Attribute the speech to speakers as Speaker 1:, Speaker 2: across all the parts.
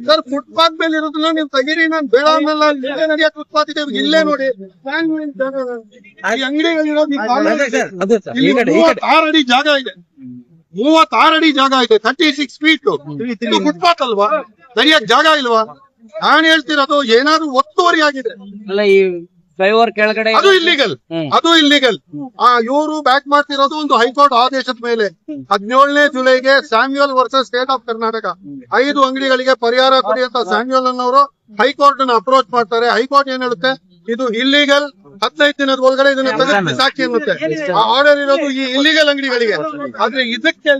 Speaker 1: Sir footpath ಮೇಲೆ ಇರೋದನ್ನ ನೀವು ತೆಗೀರಿ, ನಾನು ಬೇಡ ಅನ್ನಲ್ಲ. ಇಲ್ಲೇ ನಡೆಯಕ್ ಫುಟ್ಪಾತ್ ಇದೆ, ಇಲ್ಲೇ ನೋಡಿ ಈ ಅಂಗಡಿಗಳಿರೋದು. ಇಲ್ಲಿ 36 ಅಡಿ ಜಾಗ ಇದೆ, 36 ಅಡಿ ಜಾಗ ಇದೆ, 36 ಫೀಟ್. ಇದು ಫುಟ್ಪಾತ್ ಅಲ್ವಾ? ನಡೆಯಕ್ ಜಾಗ ಇಲ್ವಾ? ನಾನು ಹೇಳ್ತಿರೋದು ಏನಾದ್ರು ಒತ್ತುವರಿ ಆಗಿದೆ,
Speaker 2: ಫ್ಲೈಓವರ್ ಕೆಳಗಡೆ
Speaker 1: ಅದು ಇಲ್ಲಿಗಲ್, ಅದು ಇಲ್ಲಿಗಲ್. ಇವರು ಬ್ಯಾಕ್ ಮಾಡ್ತಿರೋದು ಒಂದು ಹೈಕೋರ್ಟ್ ಆದೇಶದ ಮೇಲೆ. 17ನೇ ಜುಲೈಗೆ Samuel versus state of Karnataka 5 ಅಂಗಡಿಗಳಿಗೆ ಪರಿಹಾರ ಕೊಡಿ ಅಂತ ಸ್ಯಾಮ್ಯುಯಲ್ ಅನ್ನೋರು ಹೈಕೋರ್ಟ್ ಅನ್ನು ಅಪ್ರೋಚ್ ಮಾಡ್ತಾರೆ. ಹೈಕೋರ್ಟ್ ಏನ್ ಹೇಳುತ್ತೆ, ಇದು ಇಲ್ಲಿಗಲ್, 15 ದಿನದ ಒಳಗಡೆ ಇದನ್ನ ತೆಗೆದು ಸಾಕ್ಷಿ ಅನ್ನುತ್ತೆ. ಆ ಆರ್ಡರ್ ಇರೋದು ಈ ಇಲ್ಲಿಗಲ್ ಅಂಗಡಿಗಳಿಗೆ, ಆದ್ರೆ ಇದಕ್ಕೆ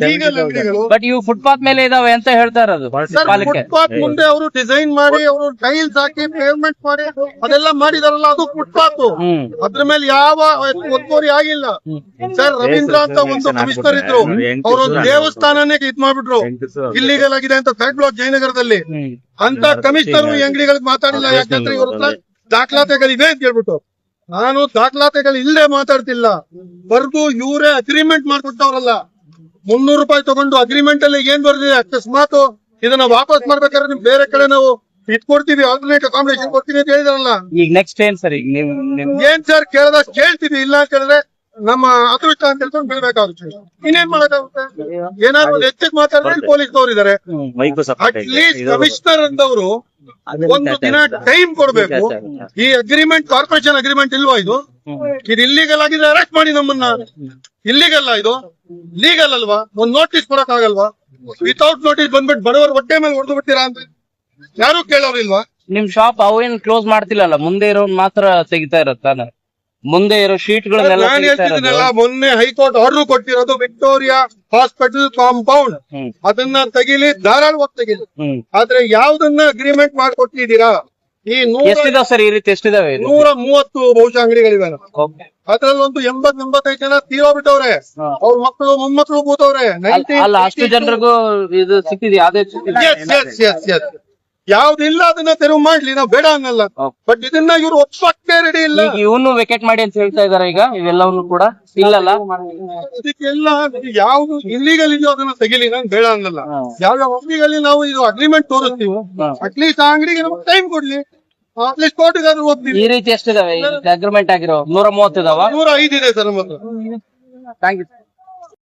Speaker 1: ಲೀಗಲ್ ಅಂಗಡಿಗಳು.
Speaker 2: ಬಟ್ ಇವು ಫುಟ್ಪಾತ್ ಮೇಲೆ ಇದಾವೆ ಅಂತ ಹೇಳ್ತಾ ಇರೋದು.
Speaker 1: ಫುಟ್ಪಾತ್ ಮುಂದೆ ಅವರು ಡಿಸೈನ್ ಮಾಡಿ, ಅವರು ಟೈಲ್ಸ್ ಹಾಕಿ ಪೇವ್ಮೆಂಟ್ ಮಾಡಿ ಅದೆಲ್ಲ ಮಾಡಿದಾರಲ್ಲ, ಅದು ಫುಟ್ಪಾತ್. ಅದ್ರ ಮೇಲೆ ಯಾವ ಒತ್ತುವರಿ ಆಗಿಲ್ಲ. ಸರ್ ರವೀಂದ್ರ ಅಂತ ಒಂದು ಕಮಿಷನರ್ ಇದ್ರು, ಅವರು ದೇವಸ್ಥಾನನೇ ಇದ್ ಮಾಡ್ಬಿಟ್ರು, ಇಲ್ಲಿಗಲ್ ಆಗಿದೆ ಅಂತ ಫ್ಯಾಕ್ಟ್ ಬ್ಲಾಕ್ ಜಯನಗರದಲ್ಲಿ. ಅಂತ ಕಮಿಷನರ್ ಈ ಅಂಗಡಿಗಳಿಗೆ ಮಾತಾಡಿಲ್ಲ. ಯಾಕಂದ್ರೆ ಇವ್ರ ಹತ್ರ ದಾಖಲಾತಿಗಳಿವೆ ಅಂತ ಹೇಳ್ಬಿಟ್ಟು. ನಾನು ದಾಖಲಾತಿಗಳು ಇಲ್ಲದೆ ಮಾತಾಡ್ತಿಲ್ಲ, ಬರ್ದು ಇವರೇ ಅಗ್ರಿಮೆಂಟ್ ಮಾಡ್ಕೊಟ್ಟವ್ರಲ್ಲ. 300 ರೂಪಾಯಿ ತಗೊಂಡು ಅಗ್ರಿಮೆಂಟ್ ಅಲ್ಲಿ ಏನ್ ಬರ್ದಿದೆ, ಅಕಸ್ಮಾತ್ ಇದನ್ನ ವಾಪಸ್ ಮಾಡ್ಬೇಕಾದ್ರೆ ನಿಮ್ ಬೇರೆ ಕಡೆ ನಾವು ಇಟ್ಕೊಡ್ತೀವಿ, ಆಲ್ಟರ್ನೇಟ್ ಅಕಾಮಿಡೇಷನ್ ಕೊಡ್ತೀವಿ ಅಂತ ಹೇಳಿದಾರಲ್ಲ.
Speaker 2: ಈಗ ನೆಕ್ಸ್ಟ್ ಏನ್ ಸರ್?
Speaker 1: ಏನ್ ಸರ್ ಕೇಳದಷ್ಟು ಕೇಳ್ತೀವಿ, ಇಲ್ಲ ಅಂತ ಹೇಳಿದ್ರೆ ನಮ್ಮ ಅದೃಷ್ಟ ಅಂತ ಹೇಳ್ಕೊಂಡು ಬೀಳ್ಬೇಕಾಗುತ್ತೆ. ಇನ್ನೇನ್ ಮಾಡಕ್ಕಾಗುತ್ತೆ? ಏನಾದ್ರು ಹೆಚ್ಚಿಗೆ ಮಾತಾಡಿದ್ರೆ ಪೊಲೀಸ್ ಇದಾರೆ. ಅಟ್ಲೀಸ್ಟ್ ಕಮಿಷನರ್ ಅಂತವ್ರು ಒಂದು ದಿನ ಟೈಮ್ ಕೊಡ್ಬೇಕು. ಈ ಅಗ್ರಿಮೆಂಟ್ ಕಾರ್ಪೊರೇಷನ್ ಅಗ್ರಿಮೆಂಟ್ ಇಲ್ವಾ? ಇದು ಇಲ್ಲಿಗಲ್ ಆಗಿದೆ, ಅರೆಸ್ಟ್ ಮಾಡಿ ನಮ್ಮನ್ನ. ಇಲ್ಲಿಗಲ್ಲ, ಇದು ಲೀಗಲ್ ಅಲ್ವಾ? ಒಂದ್ ನೋಟಿಸ್ ಕೊಡಕ್ ಆಗಲ್ವಾ? ವಿತೌಟ್ ನೋಟಿಸ್ ಬಂದ್ಬಿಟ್ಟು ಬಡವರು ಹೊಟ್ಟೆ ಮೇಲೆ ಹೊಡೆದು ಬಿಡ್ತೀರಾ ಅಂತ ಯಾರು ಕೇಳೋರಿಲ್ವಾ?
Speaker 2: ನಿಮ್ ಶಾಪ್ ಅವೇನ್ ಕ್ಲೋಸ್ ಮಾಡ್ತಿಲ್ಲಲ್ಲ, ಮುಂದೆ ಇರೋ ಮಾತ್ರ ತೆಗಿತಾ ಇರತ್ತಾನೆ. ಮುಂದೆ ಇರೋ ಶೀಟ್
Speaker 1: ಗಳನ್ನೆಲ್ಲ ಮೊನ್ನೆ ಹೈಕೋರ್ಟ್ ಆರ್ಡರ್ ಕೊಟ್ಟಿರೋದು, ವಿಕ್ಟೋರಿಯಾ ಹಾಸ್ಪಿಟಲ್ ಕಾಂಪೌಂಡ್ ಅದನ್ನ ತೆಗಿಲಿ, ಧಾರಾಳವಾಗಿ ತೆಗಿಲಿ. ಆದ್ರೆ ಯಾವ್ದನ್ನ ಅಗ್ರಿಮೆಂಟ್ ಮಾಡ್ಕೊಟ್ಟಿದ್ದೀರಾ? ಈ 130 ಬಹುಶಃ ಅಂಗಡಿಗಳಿವೆ. ಅದ್ರಲ್ಲಿ ಒಂದು 80-85 ಜನ ತೀರೋಗ್ಬಿಟ್ಟವ್ರೆ. ಅವ್ರ ಮಕ್ಕಳು ಮೊಮ್ಮಕ್ಕಳು ಕೂತವ್ರೆ.
Speaker 2: ಅಷ್ಟು ಜನರಿಗೂ ಇದು ಸಿಕ್ಕಿದ್ಯಾ?
Speaker 1: ಯಾವ್ದಿಲ್ಲ ಅದನ್ನ ತೆರವು ಮಾಡ್ಲಿ, ನಾವು ಬೇಡ ಅನ್ನಲ್ಲ. ಬಟ್ ಇದನ್ನ ಇವ್ರು ಒಪ್ಪಕ್ಕೆ ರೆಡಿ ಇಲ್ಲ.
Speaker 2: ಇವನು ವೆಕೆಟ್ ಮಾಡಿ ಅಂತ ಹೇಳ್ತಾ ಇದಾರೆ ಈಗ, ಇವೆಲ್ಲವನ್ನು ಕೂಡ ಇಲ್ಲಲ್ಲ.
Speaker 1: ಇದಕ್ಕೆಲ್ಲ ಯಾವ್ದು ಇಲ್ಲಿಗಲ್ ಇದೆಯೋ ಅದನ್ನ ತೆಗಿಲಿ, ನಾನು ಬೇಡ ಅನ್ನಲ್ಲ. ಯಾವ್ಯಾವ ಅಂಗಡಿಗಳಲ್ಲಿ ನಾವು ಇದು ಅಗ್ರಿಮೆಂಟ್ ತೋರಿಸ್ತೀವಿ, ಅಟ್ಲೀಸ್ಟ್ ಆ ಅಂಗಡಿಗೆ ನಮ್ಗೆ ಟೈಮ್ ಕೊಡ್ಲಿ. ಅಟ್ಲೀಸ್ಟ್ ಕೋರ್ಟ್ಗಾದ್ರೂ ಹೋಗ್ತೀವಿ.
Speaker 2: ಈ ರೀತಿ ಎಷ್ಟಿದಾವೆ ಅಗ್ರಿಮೆಂಟ್ ಆಗಿರೋ? 130 ಇದಾವ?
Speaker 1: 105 ಇದೆ ಸರ್ ನಮ್ಮ ಹತ್ರ.
Speaker 2: Thank you.